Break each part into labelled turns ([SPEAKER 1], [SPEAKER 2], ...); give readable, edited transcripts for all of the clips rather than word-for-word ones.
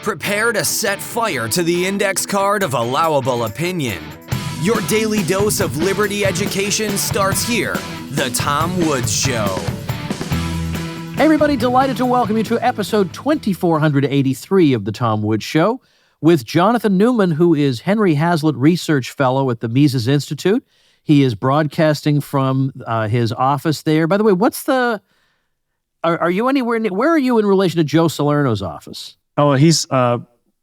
[SPEAKER 1] Prepare to set fire to the index card of allowable opinion. Your daily dose of liberty education starts here. The Tom Woods Show.
[SPEAKER 2] Hey everybody, delighted to welcome you to episode 2483 of The Tom Woods Show with Jonathan Newman, who is Henry Hazlitt Research Fellow at the Mises Institute. He is broadcasting from his office there. By the way, are you anywhere, where are you in relation to Joe Salerno's office?
[SPEAKER 3] Oh, he's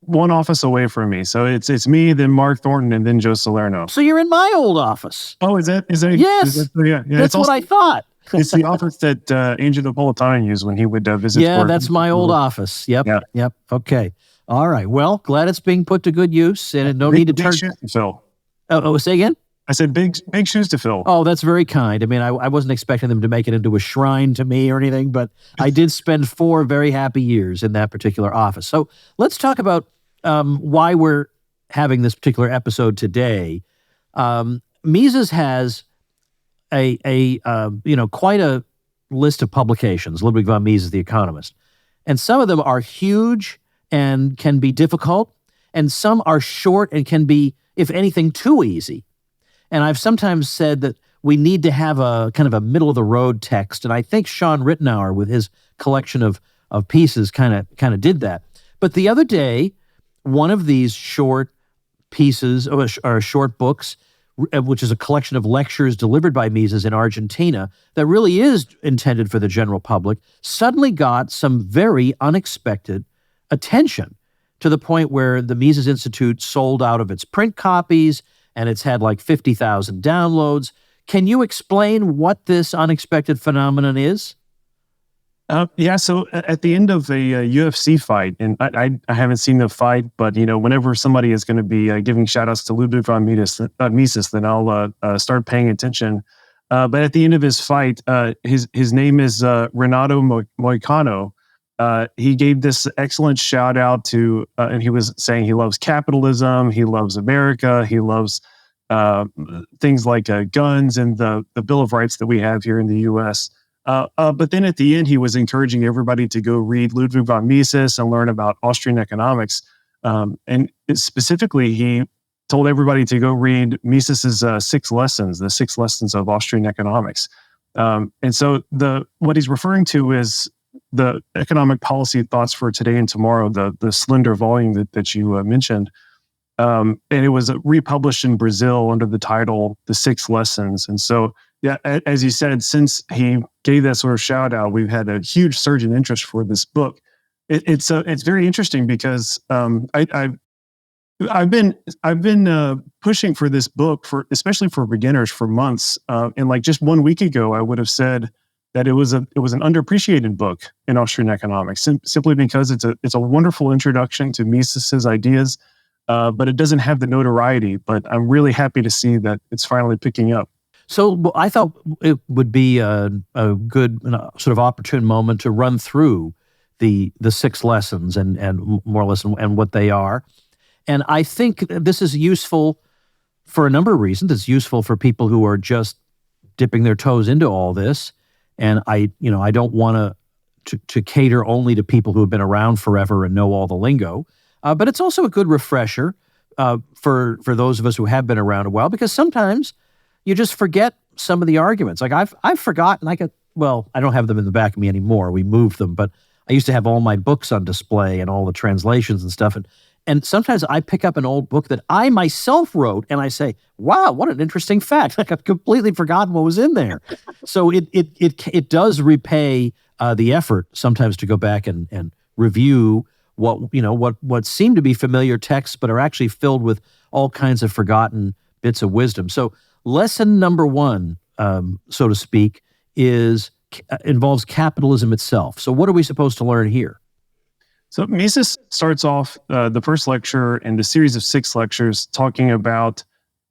[SPEAKER 3] one office away from me. So it's me, then Mark Thornton, and then Joe Salerno.
[SPEAKER 2] So you're in my old office.
[SPEAKER 3] Oh, is that?
[SPEAKER 2] Yes.
[SPEAKER 3] Yeah.
[SPEAKER 2] That's what I thought.
[SPEAKER 3] It's the office that Andrew Napolitano used when he would visit.
[SPEAKER 2] Yeah, that's my old office. Yep. Okay. All right. Well, glad it's being put to good use, and no need to turn.
[SPEAKER 3] Big shoes to fill.
[SPEAKER 2] Oh, say again?
[SPEAKER 3] I said big shoes to fill.
[SPEAKER 2] Oh, that's very kind. I mean, I wasn't expecting them to make it into a shrine to me or anything, but I did spend 4 very happy years in that particular office. So let's talk about why we're having this particular episode today. Mises has quite a list of publications, Ludwig von Mises, the economist. And some of them are huge and can be difficult, and some are short and can be, if anything, too easy. And I've sometimes said that we need to have a kind of a middle-of-the-road text, and I think Sean Rittenauer, with his collection of pieces, kind of did that. But the other day, one of these short pieces, or short books, which is a collection of lectures delivered by Mises in Argentina that really is intended for the general public, suddenly got some very unexpected attention, to the point where the Mises Institute sold out of its print copies, and it's had like 50,000 downloads. Can you explain what this unexpected phenomenon is?
[SPEAKER 3] So at the end of a UFC fight, and I haven't seen the fight, but whenever somebody is going to be giving shout-outs to Ludwig von Mises, then I'll start paying attention. But at the end of his fight, his name is Renato Moicano. He gave this excellent shout out to, and he was saying he loves capitalism, he loves America, he loves things like guns and the Bill of Rights that we have here in the U.S. But then at the end, he was encouraging everybody to go read Ludwig von Mises and learn about Austrian economics. And specifically, he told everybody to go read Mises's 6 lessons, the 6 lessons of Austrian economics. And so what he's referring to is the economic policy thoughts for today and tomorrow, the slender volume that you mentioned. And it was republished in Brazil under the title, The 6 Lessons. And so, yeah, as you said, since he gave that sort of shout out, we've had a huge surge in interest for this book. It's very interesting because I've been pushing for this book, especially for beginners, for months. And like just 1 week ago, I would have said that it was an underappreciated book in Austrian economics, simply because it's a wonderful introduction to Mises's ideas, but it doesn't have the notoriety. But I'm really happy to see that it's finally picking up.
[SPEAKER 2] So I thought it would be a good sort of opportune moment to run through the 6 lessons and more or less and what they are. And I think this is useful for a number of reasons. It's useful for people who are just dipping their toes into all this. And I don't want to cater only to people who have been around forever and know all the lingo. But it's also a good refresher for those of us who have been around a while, because sometimes you just forget some of the arguments. Like I've forgotten. I don't have them in the back of me anymore. We moved them, but I used to have all my books on display and all the translations and stuff. And sometimes I pick up an old book that I myself wrote, and I say, "Wow, what an interesting fact!" Like I've completely forgotten what was in there. So it does repay the effort sometimes to go back and review what seem to be familiar texts, but are actually filled with all kinds of forgotten bits of wisdom. So lesson number 1, so to speak, involves capitalism itself. So what are we supposed to learn here?
[SPEAKER 3] So Mises starts off the first lecture in the series of 6 lectures talking about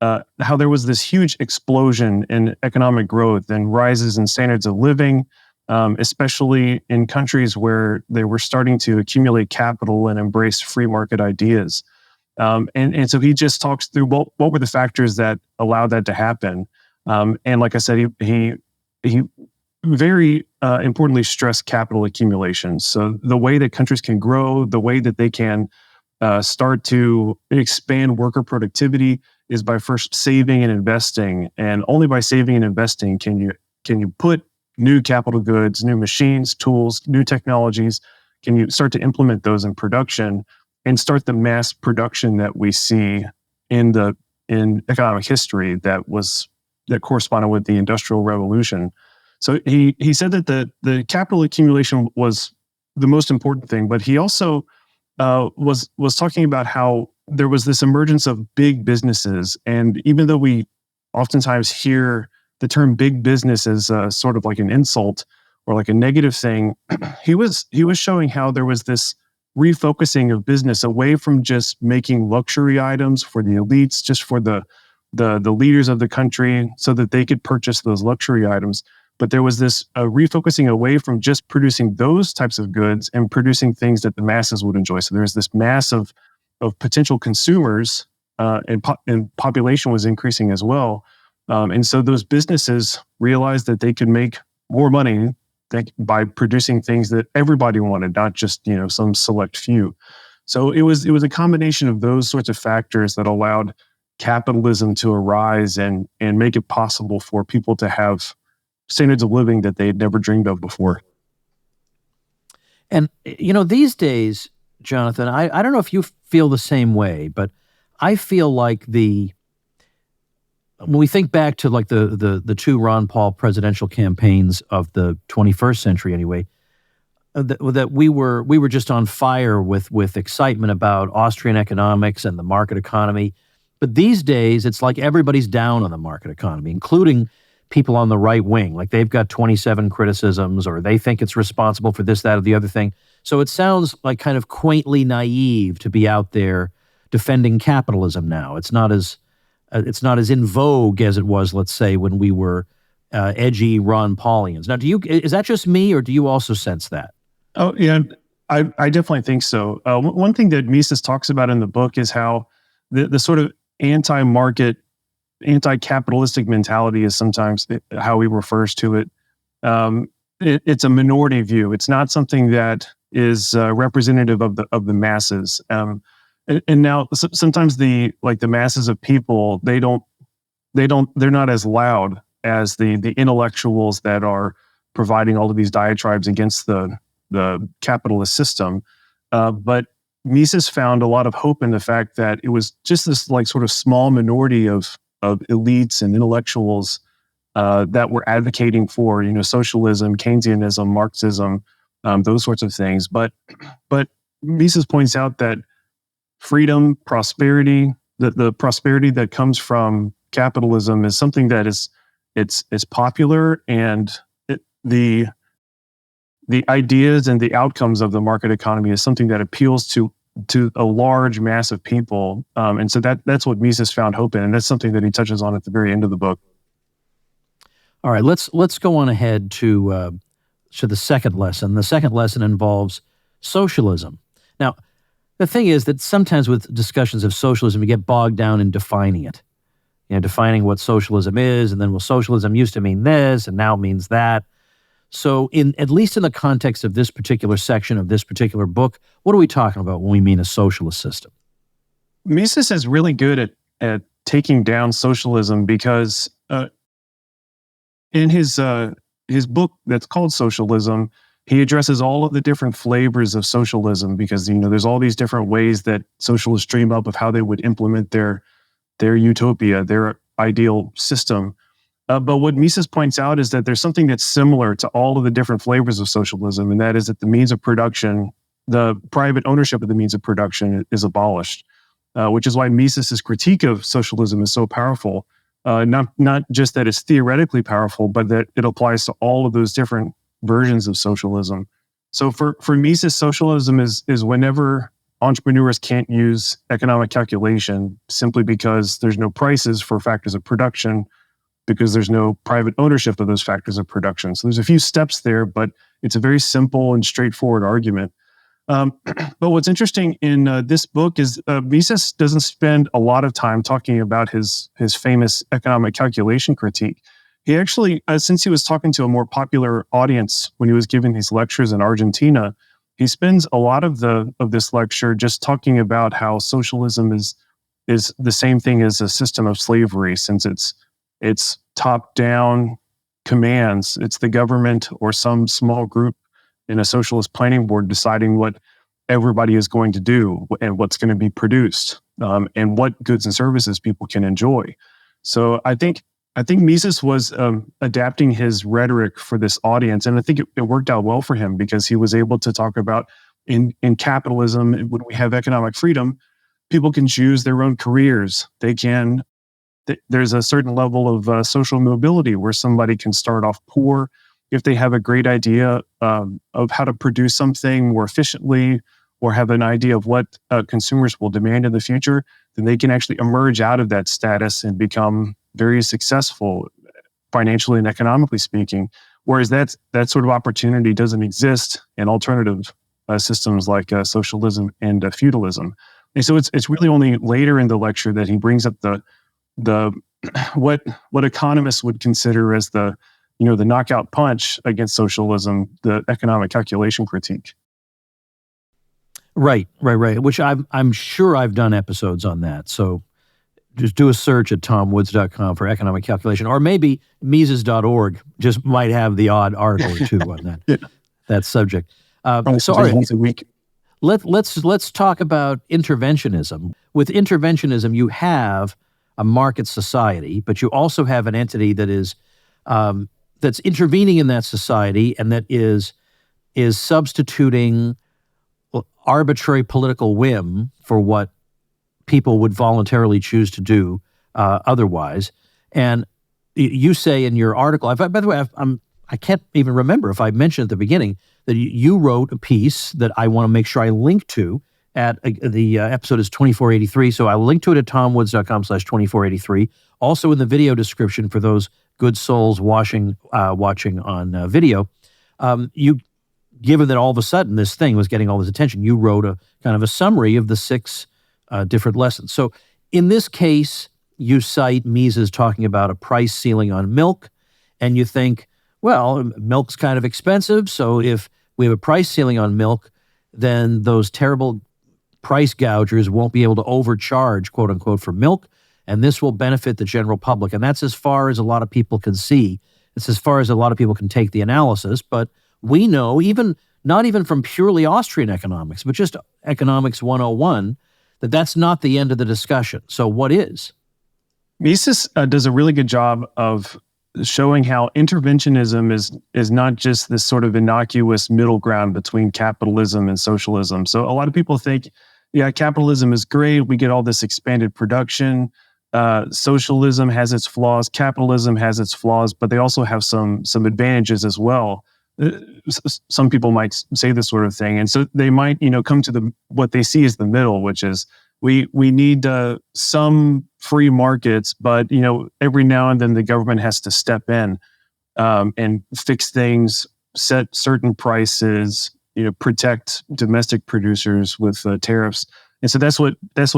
[SPEAKER 3] how there was this huge explosion in economic growth and rises in standards of living, especially in countries where they were starting to accumulate capital and embrace free market ideas. And so he just talks through what were the factors that allowed that to happen. And like I said, he very importantly stressed capital accumulation. So the way that countries can grow, the way that they can start to expand worker productivity is by first saving and investing. And only by saving and investing can you put new capital goods, new machines, tools, new technologies, can you start to implement those in production and start the mass production that we see in economic history that corresponded with the Industrial Revolution. So he said that the capital accumulation was the most important thing, but he also was talking about how there was this emergence of big businesses, and even though we oftentimes hear the term big business as sort of like an insult or like a negative thing, he was showing how there was this refocusing of business away from just making luxury items for the elites, just for the leaders of the country, so that they could purchase those luxury items. But there was this refocusing away from just producing those types of goods and producing things that the masses would enjoy. So there's this mass of potential consumers, and population was increasing as well. And so those businesses realized that they could make more money by producing things that everybody wanted, not just some select few. So it was a combination of those sorts of factors that allowed capitalism to arise and make it possible for people to have standards of living that they had never dreamed of before.
[SPEAKER 2] And these days, Jonathan, I don't know if you feel the same way, but I feel like when we think back to like the two Ron Paul presidential campaigns of the 21st century, anyway, that we were just on fire with excitement about Austrian economics and the market economy. But these days, it's like everybody's down on the market economy, including people on the right wing. Like they've got 27 criticisms, or they think it's responsible for this, that, or the other thing. So it sounds like kind of quaintly naive to be out there defending capitalism now. It's not as in vogue as it was, let's say, when we were edgy Ron Paulians. Now, is that just me, or do you also sense that?
[SPEAKER 3] Oh, yeah, I definitely think so. One thing that Mises talks about in the book is how the sort of anti-market, anti-capitalistic mentality is sometimes how he refers to it. It's a minority view. It's not something that is representative of the masses. And now sometimes the masses of people, they're not as loud as the intellectuals that are providing all of these diatribes against the capitalist system. But Mises found a lot of hope in the fact that it was just this like sort of small minority of elites and intellectuals that were advocating for socialism, Keynesianism, Marxism, those sorts of things. But Mises points out that freedom, prosperity, the prosperity that comes from capitalism is something that it's popular, and the ideas and the outcomes of the market economy is something that appeals to a large mass of people. And so that's what Mises found hope in. And that's something that he touches on at the very end of the book.
[SPEAKER 2] All right, let's go on ahead to the second lesson. The second lesson involves socialism. Now, the thing is that sometimes with discussions of socialism, we get bogged down in defining it. Defining what socialism is, and then, well, socialism used to mean this, and now it means that. So at least in the context of this particular section of this particular book, what are we talking about when we mean a socialist system?
[SPEAKER 3] Mises is really good at taking down socialism because in his book that's called Socialism, he addresses all of the different flavors of socialism because there's all these different ways that socialists dream up of how they would implement their utopia, their ideal system. But what Mises points out is that there's something that's similar to all of the different flavors of socialism, and that is that the means of production, the private ownership of the means of production is abolished, which is why Mises' critique of socialism is so powerful. Not just that it's theoretically powerful, but that it applies to all of those different versions of socialism. So for Mises, socialism is whenever entrepreneurs can't use economic calculation simply because there's no prices for factors of production, because there's no private ownership of those factors of production. So there's a few steps there, but it's a very simple and straightforward argument. But what's interesting in this book is Mises doesn't spend a lot of time talking about his famous economic calculation critique. He actually, since he was talking to a more popular audience when he was giving these lectures in Argentina, he spends a lot of this lecture just talking about how socialism is the same thing as a system of slavery, since it's top-down commands. It's the government or some small group in a socialist planning board deciding what everybody is going to do and what's going to be produced, and what goods and services people can enjoy. So I think Mises was adapting his rhetoric for this audience, and I think it worked out well for him because he was able to talk about in capitalism, when we have economic freedom, people can choose their own careers. There's a certain level of social mobility where somebody can start off poor if they have a great idea of how to produce something more efficiently, or have an idea of what consumers will demand in the future. Then they can actually emerge out of that status and become very successful financially and economically speaking. Whereas that sort of opportunity doesn't exist in alternative systems like socialism and feudalism. And so it's really only later in the lecture that he brings up the what economists would consider as the knockout punch against socialism, the economic calculation critique.
[SPEAKER 2] Right. Which I'm sure I've done episodes on that. So just do a search at tomwoods.com for economic calculation, or maybe Mises.org just might have the odd article or two on that
[SPEAKER 3] Yeah.
[SPEAKER 2] that subject.
[SPEAKER 3] So all right, once a week.
[SPEAKER 2] Let's talk about interventionism. With interventionism, you have a market society, but you also have an entity that is that's intervening in that society and that is substituting arbitrary political whim for what people would voluntarily choose to do otherwise. And you say in your article, by the way, I can't even remember if I mentioned at the beginning that you wrote a piece that I want to make sure I link to at the episode is 2483. So I'll link to it at tomwoods.com/2483. Also in the video description for those good souls watching on video. Given that all of a sudden this thing was getting all this attention, you wrote a kind of a summary of the 6 different lessons. So in this case, you cite Mises talking about a price ceiling on milk, and you think, well, milk's kind of expensive, so if we have a price ceiling on milk, then those terrible price gougers won't be able to overcharge, quote unquote, for milk, and this will benefit the general public. And that's as far as a lot of people can see. It's as far as a lot of people can take the analysis, but we know, not even from purely Austrian economics, but just economics 101, that's not the end of the discussion. So what is?
[SPEAKER 3] Mises does a really good job of showing how interventionism is not just this sort of innocuous middle ground between capitalism and socialism. So a lot of people think, yeah, capitalism is great. We get all this expanded production. Socialism has its flaws. Capitalism has its flaws, but they also have some advantages as well. Some people might say this sort of thing, and so they might, come to what they see as the middle, which is we need some free markets, but every now and then the government has to step in and fix things, set certain prices, protect domestic producers with tariffs, and so that's what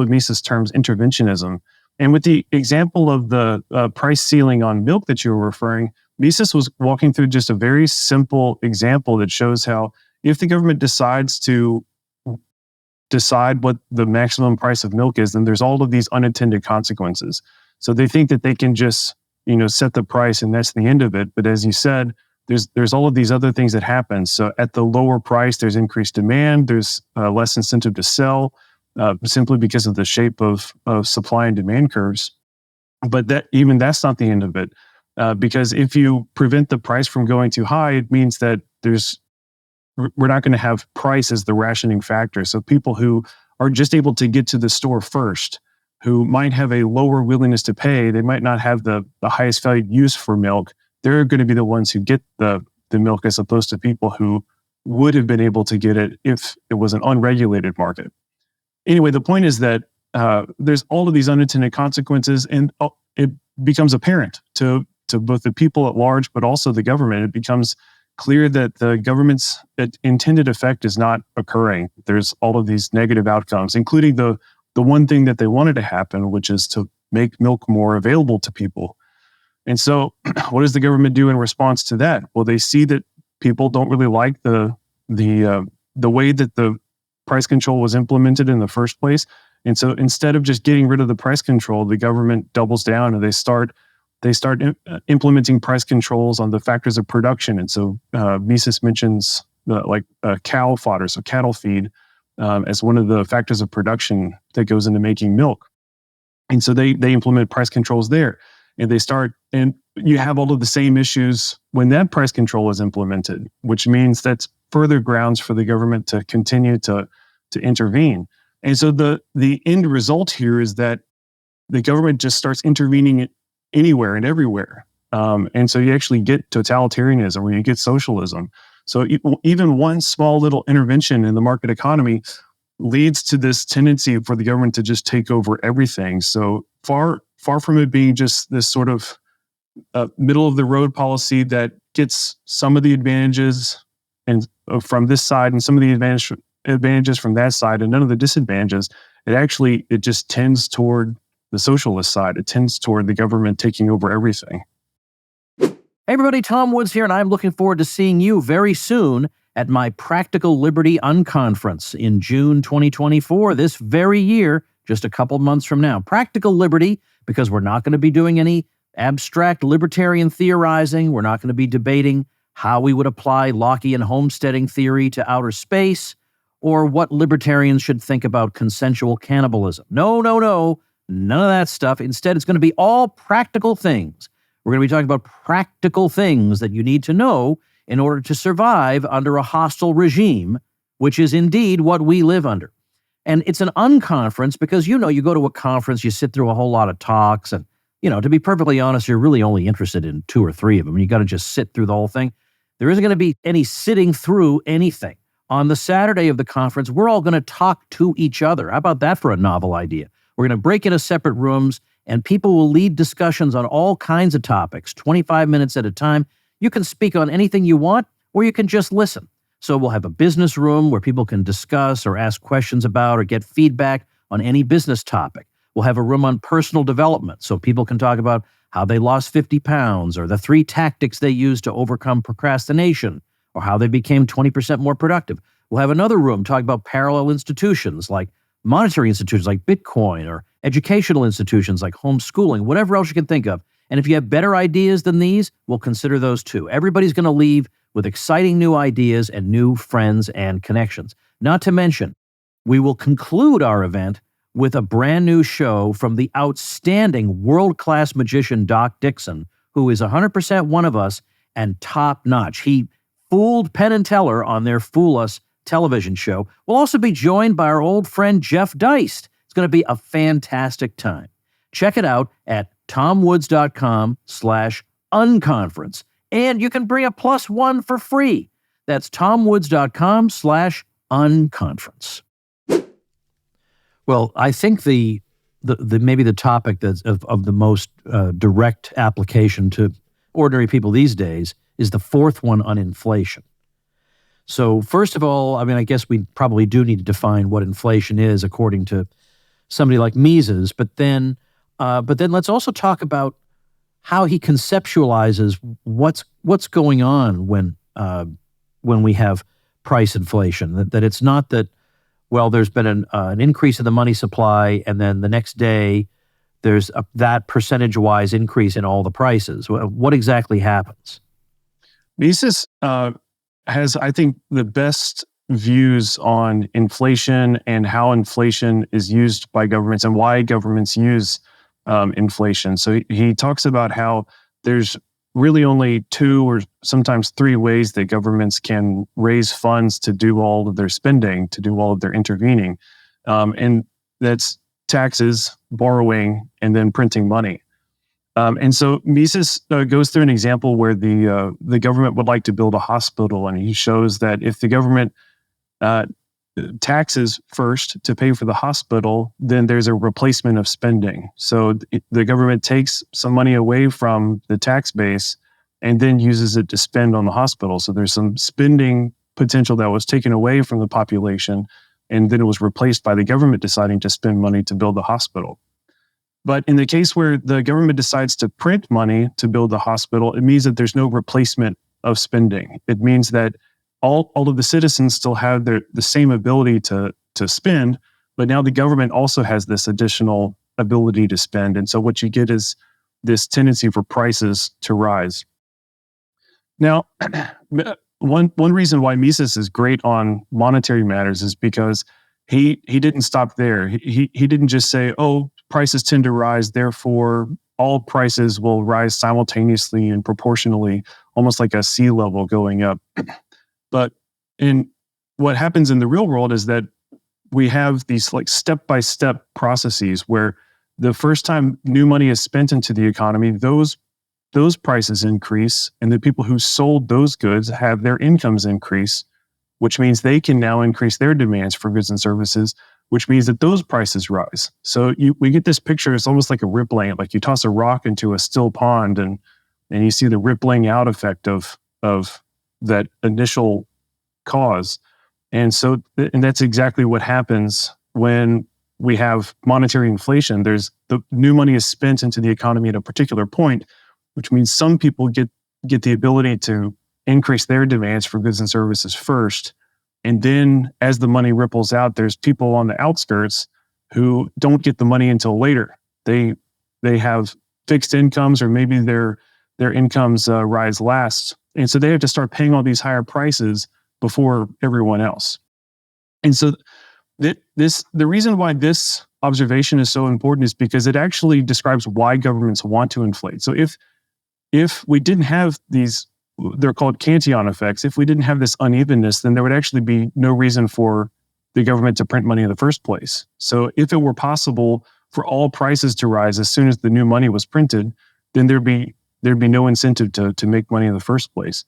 [SPEAKER 3] Mises terms interventionism. And with the example of the price ceiling on milk that you were referring, Mises was walking through just a very simple example that shows how if the government decides to decide what the maximum price of milk is, then there's all of these unintended consequences. So they think that they can just, set the price and that's the end of it. But as you said, there's all of these other things that happen. So at the lower price, there's increased demand, there's less incentive to sell, simply because of the shape of supply and demand curves. But that's not the end of it. Because if you prevent the price from going too high, it means that we're not going to have price as the rationing factor. So people who are just able to get to the store first, who might have a lower willingness to pay, they might not have the highest valued use for milk. They're going to be the ones who get the milk, as opposed to people who would have been able to get it if it was an unregulated market. Anyway, the point is that there's all of these unintended consequences, and it becomes apparent to both the people at large, but also the government. It becomes clear that the government's intended effect is not occurring. There's all of these negative outcomes, including the one thing that they wanted to happen, which is to make milk more available to people. And so what does the government do in response to that? Well, they see that people don't really like the way that the price control was implemented in the first place. And so instead of just getting rid of the price control, the government doubles down and they start implementing price controls on the factors of production. And so Mises mentions cow fodder, so cattle feed, as one of the factors of production that goes into making milk. And so they implement price controls there. And and you have all of the same issues when that price control is implemented, which means that's further grounds for the government to continue to intervene. And so the end result here is that the government just starts intervening anywhere and everywhere. And so you actually get totalitarianism, or you get socialism. So even one small little intervention in the market economy leads to this tendency for the government to just take over everything. So far from it being just this sort of middle of the road policy that gets some of the advantages and from this side and some of the advantages from that side and none of the disadvantages, it just tends toward the socialist side. It tends toward the government taking over everything.
[SPEAKER 2] Hey everybody, Tom Woods here, and I'm looking forward to seeing you very soon at my Practical Liberty Unconference in June 2024, this very year, just a couple months from now. Practical Liberty, because we're not going to be doing any abstract libertarian theorizing. We're not going to be debating how we would apply Lockean homesteading theory to outer space, or what libertarians should think about consensual cannibalism. No, none of that stuff. Instead, it's going to be all practical things. We're going to be talking about practical things that you need to know in order to survive under a hostile regime, which is indeed what we live under. And it's an unconference because, you go to a conference, you sit through a whole lot of talks, and, to be perfectly honest, you're really only interested in 2 or 3 of them. You got to just sit through the whole thing. There isn't going to be any sitting through anything. On the Saturday of the conference, we're all going to talk to each other. How about that for a novel idea? We're going to break into separate rooms, and people will lead discussions on all kinds of topics, 25 minutes at a time. You can speak on anything you want, or you can just listen. So we'll have a business room where people can discuss or ask questions about or get feedback on any business topic. We'll have a room on personal development, so people can talk about how they lost 50 pounds or the 3 tactics they used to overcome procrastination or how they became 20% more productive. We'll have another room talking about parallel institutions like monetary institutions like Bitcoin, or educational institutions like homeschooling, whatever else you can think of. And if you have better ideas than these, we'll consider those too. Everybody's going to leave with exciting new ideas and new friends and connections. Not to mention, we will conclude our event with a brand new show from the outstanding world-class magician Doc Dixon, who is 100% one of us and top-notch. He fooled Penn and Teller on their Fool Us television show. We'll also be joined by our old friend Jeff Deist. It's going to be a fantastic time. Check it out at tomwoods.com/unconference. And you can bring a +1 for free. That's tomwoods.com/unconference. Well, I think the maybe the topic that's of the most direct application to ordinary people these days is the 4th one on inflation. So first of all, I guess we probably do need to define what inflation is according to somebody like Mises, but then let's also talk about how he conceptualizes what's going on when we have price inflation. That it's not that, well, there's been an increase in the money supply, and then the next day there's that percentage-wise increase in all the prices. What exactly happens?
[SPEAKER 3] Mises has, I think, the best views on inflation and how inflation is used by governments and why governments use inflation. So he talks about how there's really only 2 or sometimes 3 ways that governments can raise funds to do all of their spending, to do all of their intervening. And that's taxes, borrowing, and then printing money. And so Mises goes through an example where the government would like to build a hospital, and he shows that if the government taxes first to pay for the hospital, then there's a replacement of spending. So the government takes some money away from the tax base and then uses it to spend on the hospital. So there's some spending potential that was taken away from the population, and then it was replaced by the government deciding to spend money to build the hospital. But in the case where the government decides to print money to build the hospital, it means that there's no replacement of spending. It means that all of the citizens still have the same ability to spend, but now the government also has this additional ability to spend. And so what you get is this tendency for prices to rise. Now, one reason why Mises is great on monetary matters is because he didn't stop there. He didn't just say, oh, prices tend to rise, therefore all prices will rise simultaneously and proportionally, almost like a sea level going up. But what happens in the real world is that we have these like step-by-step processes where the first time new money is spent into the economy, those prices increase, and the people who sold those goods have their incomes increase, which means they can now increase their demands for goods and services, which means that those prices rise. So we get this picture, it's almost like a rippling, like you toss a rock into a still pond and you see the rippling out effect of that initial cause. And so, and that's exactly what happens when we have monetary inflation. There's the new money is spent into the economy at a particular point, which means some people get the ability to increase their demands for goods and services first. And then as the money ripples out, there's people on the outskirts who don't get the money until later. They have fixed incomes, or maybe their incomes rise last. And so they have to start paying all these higher prices before everyone else. And so the reason why this observation is so important is because it actually describes why governments want to inflate. So if we didn't have these, they're called Cantillon effects, if we didn't have this unevenness, then there would actually be no reason for the government to print money in the first place. So if it were possible for all prices to rise as soon as the new money was printed, then there'd be no incentive to make money in the first place.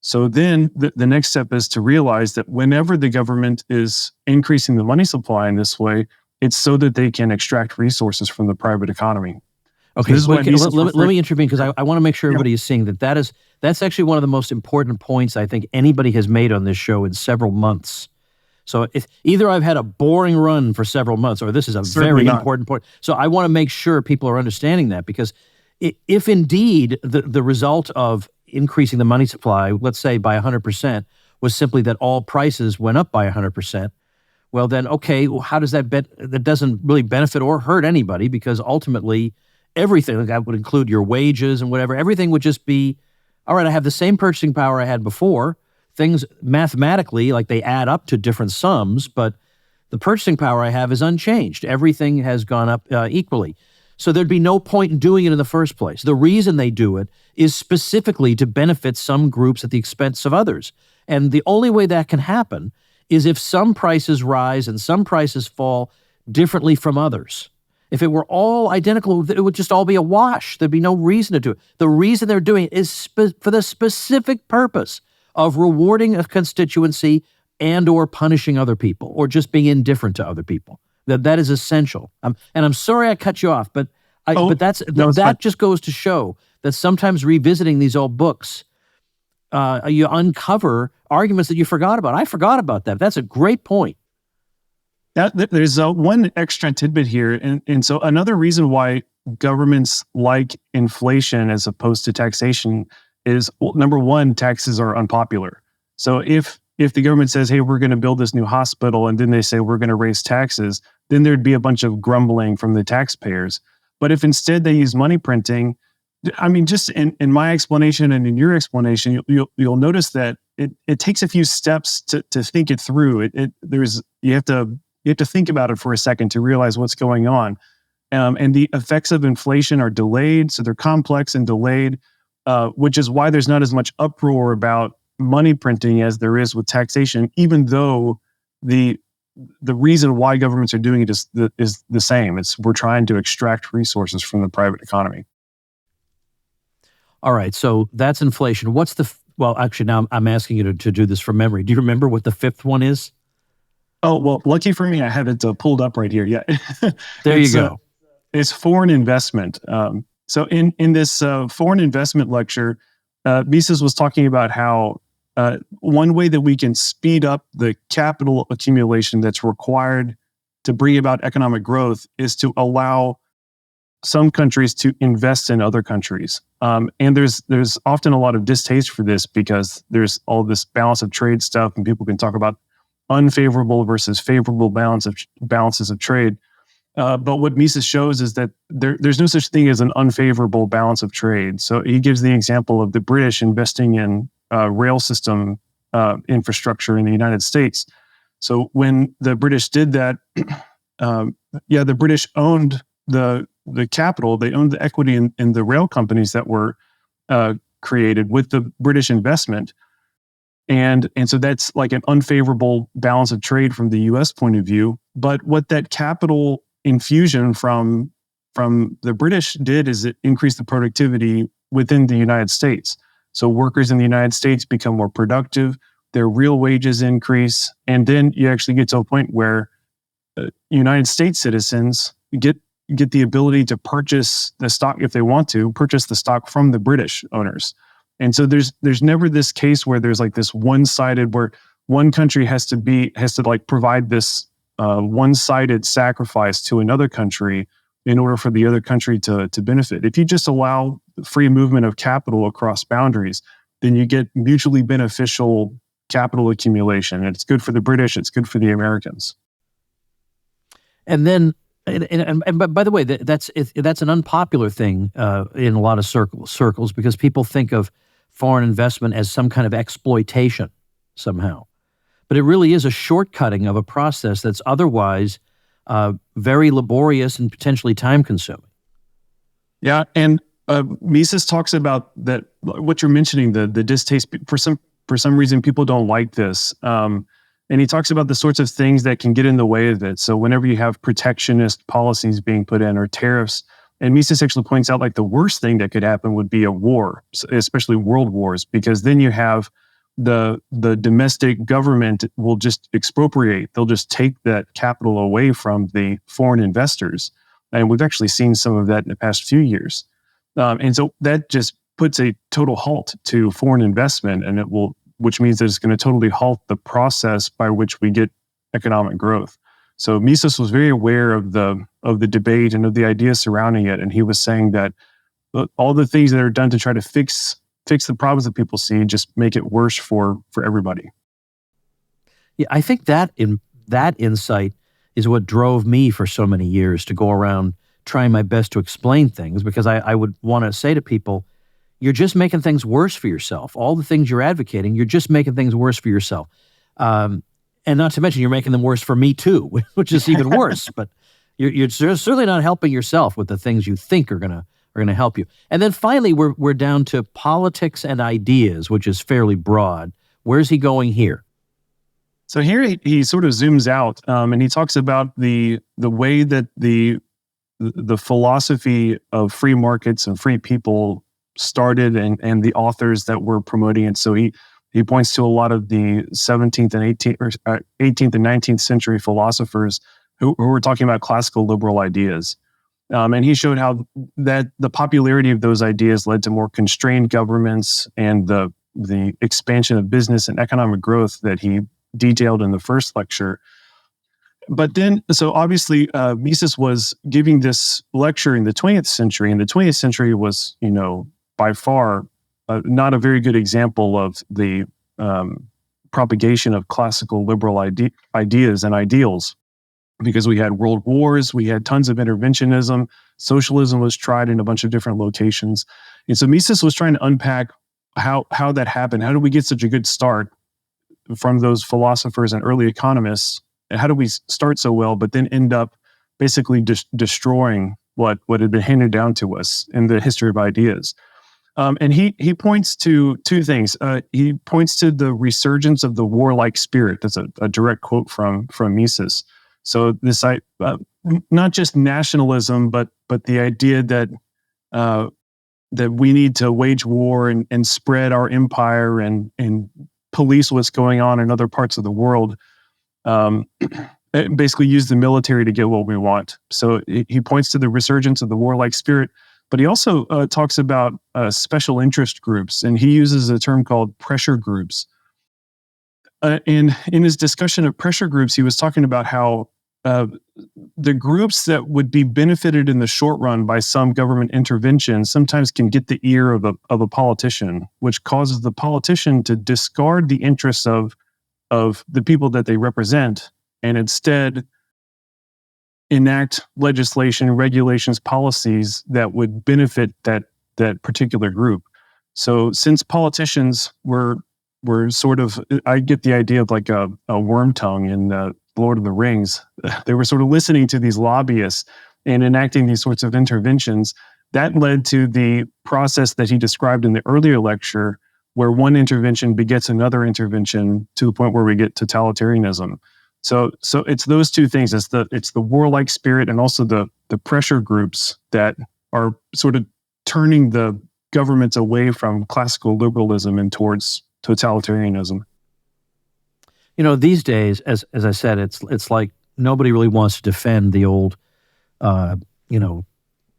[SPEAKER 3] So then the next step is to realize that whenever the government is increasing the money supply in this way, it's so that they can extract resources from the private economy.
[SPEAKER 2] Okay,
[SPEAKER 3] So
[SPEAKER 2] let me intervene, because I want to make sure everybody is seeing that's actually one of the most important points I think anybody has made on this show in several months. So if either I've had a boring run for several months, or this is a very important point. So I want to make sure people are understanding that, because if indeed the result of increasing the money supply, let's say by 100%, was simply that all prices went up by 100%, well then, okay, well, how does that doesn't really benefit or hurt anybody, because ultimately everything, like that would include your wages and whatever, everything would just be, all right, I have the same purchasing power I had before. Things mathematically, like they add up to different sums, but the purchasing power I have is unchanged. Everything has gone up equally. So there'd be no point in doing it in the first place. The reason they do it is specifically to benefit some groups at the expense of others. And the only way that can happen is if some prices rise and some prices fall differently from others. If it were all identical, it would just all be a wash. There'd be no reason to do it. The reason they're doing it is for the specific purpose of rewarding a constituency and or punishing other people, or just being indifferent to other people. That is essential. And I'm sorry I cut you off, but that just goes to show that sometimes revisiting these old books, you uncover arguments that you forgot about. I forgot about that. That's a great point.
[SPEAKER 3] There's one extra tidbit here. And so another reason why governments like inflation as opposed to taxation is, well, number one, taxes are unpopular. So if the government says, hey, we're going to build this new hospital, and then they say we're going to raise taxes, then there'd be a bunch of grumbling from the taxpayers. But if instead they use money printing, I mean, just in my explanation and in your explanation, you'll notice that it takes a few steps to think it through. You have to think about it for a second to realize what's going on. And the effects of inflation are delayed, so they're complex and delayed, which is why there's not as much uproar about money printing as there is with taxation, even though the reason why governments are doing it is the same. We're trying to extract resources from the private economy.
[SPEAKER 2] All right, so that's inflation. Well, actually, now I'm asking you to do this from memory. Do you remember what the fifth one is?
[SPEAKER 3] Oh, well, lucky for me, I have it pulled up right here. Yeah.
[SPEAKER 2] There you go.
[SPEAKER 3] It's foreign investment. So in this foreign investment lecture, Mises was talking about how one way that we can speed up the capital accumulation that's required to bring about economic growth is to allow some countries to invest in other countries. And there's often a lot of distaste for this because there's all this balance of trade stuff, and people can talk about unfavorable versus favorable balances of trade. But what Mises shows is that there's no such thing as an unfavorable balance of trade. So he gives the example of the British investing in rail system infrastructure in the United States. So when the British did that, the British owned the capital, they owned the equity in the rail companies that were created with the British investment. And so that's like an unfavorable balance of trade from the US point of view. But what that capital infusion from the British did is it increased the productivity within the United States. So workers in the United States become more productive, their real wages increase, and then you actually get to a point where United States citizens get the ability to purchase the stock if they want to, purchase the stock from the British owners. And so there's never this case where there's like this one-sided, where one country has to like provide this one-sided sacrifice to another country in order for the other country to benefit. If you just allow free movement of capital across boundaries, then you get mutually beneficial capital accumulation. And it's good for the British, it's good for the Americans.
[SPEAKER 2] And then, and by the way, that's an unpopular thing in a lot of circles because people think of foreign investment as some kind of exploitation somehow. But it really is a shortcutting of a process that's otherwise very laborious and potentially time-consuming. Yeah,
[SPEAKER 3] and Mises talks about that. What you're mentioning, the distaste for some reason, people don't like this. And he talks about the sorts of things that can get in the way of it. So whenever you have protectionist policies being put in or tariffs, and Mises actually points out like the worst thing that could happen would be a war, especially world wars, because then you have the domestic government will just expropriate. They'll just take that capital away from the foreign investors. And we've actually seen some of that in the past few years. And so that just puts a total halt to foreign investment, and which means that it's going to totally halt the process by which we get economic growth. So Mises was very aware of the debate and of the ideas surrounding it, and he was saying that all the things that are done to try to fix the problems that people see just make it worse for everybody.
[SPEAKER 2] Yeah, I think that insight is what drove me for so many years to go around trying my best to explain things, because I would want to say to people, you're just making things worse for yourself. All the things you're advocating, you're just making things worse for yourself. And not to mention, you're making them worse for me too, which is even worse. But you're certainly not helping yourself with the things you think are gonna help you. And then finally, we're down to politics and ideas, which is fairly broad. Where's he going here?
[SPEAKER 3] So here he sort of zooms out, and he talks about the way that the philosophy of free markets and free people started, and the authors that were promoting it. So he points to a lot of the 17th and 18th and 19th century philosophers who were talking about classical liberal ideas. And he showed how that the popularity of those ideas led to more constrained governments and the expansion of business and economic growth that he detailed in the first lecture. But then, so obviously, Mises was giving this lecture in the 20th century, and the 20th century was, by far not a very good example of the propagation of classical liberal ideas and ideals, because we had world wars, we had tons of interventionism, socialism was tried in a bunch of different locations. And so Mises was trying to unpack how that happened. How did we get such a good start from those philosophers and early economists? And how do we start so well, but then end up basically destroying what had been handed down to us in the history of ideas? And he points to two things. He points to the resurgence of the warlike spirit. That's a direct quote from Mises. So this, not just nationalism, but the idea that we need to wage war and spread our empire and police what's going on in other parts of the world. Basically use the military to get what we want. So he points to the resurgence of the warlike spirit, but he also talks about special interest groups, and he uses a term called pressure groups. In his discussion of pressure groups, he was talking about how the groups that would be benefited in the short run by some government intervention sometimes can get the ear of a politician, which causes the politician to discard the interests of the people that they represent and instead enact legislation, regulations, policies that would benefit that particular group. So since politicians were sort of, I get the idea of like a worm tongue in Lord of the Rings. They were sort of listening to these lobbyists and enacting these sorts of interventions. That led to the process that he described in the earlier lecture, where one intervention begets another intervention to the point where we get totalitarianism. So it's those two things. It's the warlike spirit and also the pressure groups that are sort of turning the governments away from classical liberalism and towards totalitarianism.
[SPEAKER 2] You know, these days, as I said, it's like nobody really wants to defend the old,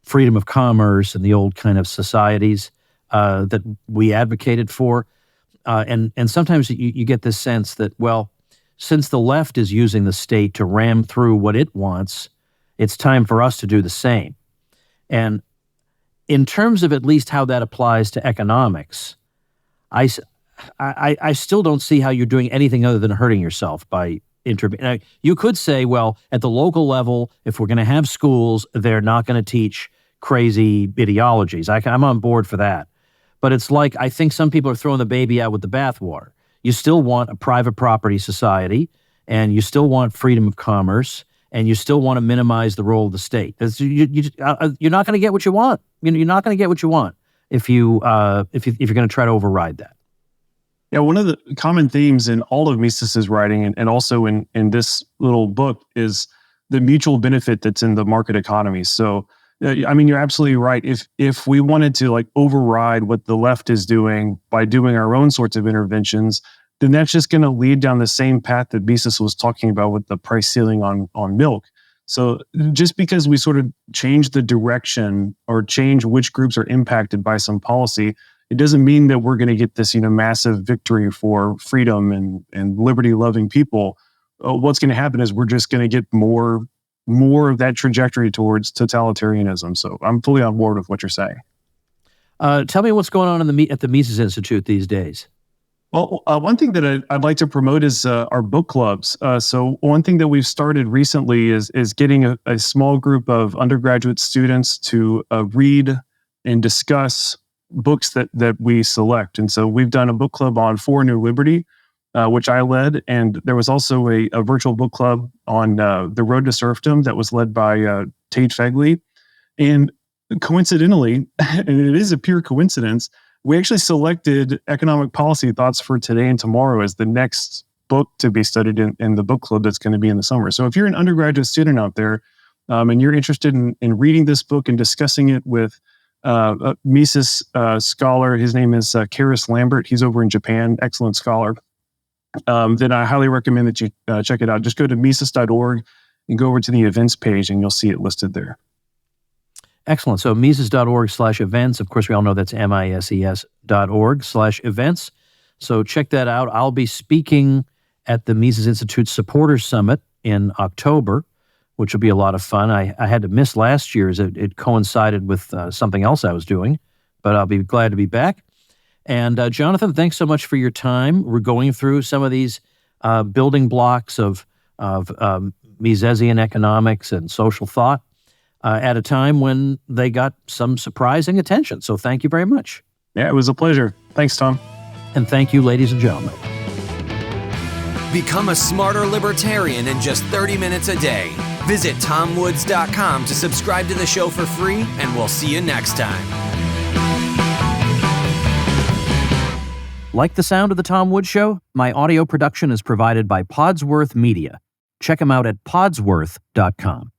[SPEAKER 2] freedom of commerce and the old kind of societies that we advocated for. And sometimes you get this sense that, well, since the left is using the state to ram through what it wants, it's time for us to do the same. And in terms of at least how that applies to economics, I still don't see how you're doing anything other than hurting yourself by intervening. You could say, well, at the local level, if we're going to have schools, they're not going to teach crazy ideologies. I'm on board for that. But it's like, I think some people are throwing the baby out with the bathwater. You still want a private property society, and you still want freedom of commerce, and you still want to minimize the role of the state. You're not going to get what you want. You're not going to get what you want if you're going to try to override that.
[SPEAKER 3] Yeah, one of the common themes in all of Mises's writing and also in this little book is the mutual benefit that's in the market economy. So, I mean, you're absolutely right. If we wanted to like override what the left is doing by doing our own sorts of interventions, then that's just going to lead down the same path that Mises was talking about with the price ceiling on milk. So just because we sort of change the direction or change which groups are impacted by some policy, it doesn't mean that we're going to get this, massive victory for freedom and liberty-loving people. What's going to happen is we're just going to get more of that trajectory towards totalitarianism. So I'm fully on board with what you're saying.
[SPEAKER 2] Tell me what's going on at the Mises Institute these days.
[SPEAKER 3] Well, one thing that I'd like to promote is our book clubs. So one thing that we've started recently is getting a small group of undergraduate students to read and discuss books that we select. And so we've done a book club on For New Liberty, which I led. And there was also a virtual book club on The Road to Serfdom that was led by Tate Fegley. And coincidentally, and it is a pure coincidence, we actually selected Economic Policy Thoughts for Today and Tomorrow as the next book to be studied in the book club that's going to be in the summer. So if you're an undergraduate student out there and you're interested in reading this book and discussing it with a Mises scholar, his name is Karis Lambert. He's over in Japan, excellent scholar. Then I highly recommend that you check it out. Just go to Mises.org and go over to the events page and you'll see it listed there.
[SPEAKER 2] Excellent. So Mises.org/events. Of course, we all know that's MISES.org/events. So check that out. I'll be speaking at the Mises Institute Supporters Summit in October, which will be a lot of fun. I had to miss last year's. It coincided with something else I was doing, but I'll be glad to be back. And Jonathan, thanks so much for your time. We're going through some of these building blocks of Misesian economics and social thought at a time when they got some surprising attention. So thank you very much.
[SPEAKER 3] Yeah, it was a pleasure. Thanks, Tom.
[SPEAKER 2] And thank you, ladies and gentlemen.
[SPEAKER 1] Become a smarter libertarian in just 30 minutes a day. Visit TomWoods.com to subscribe to the show for free, and we'll see you next time.
[SPEAKER 2] Like the sound of The Tom Woods Show? My audio production is provided by Podsworth Media. Check them out at podsworth.com.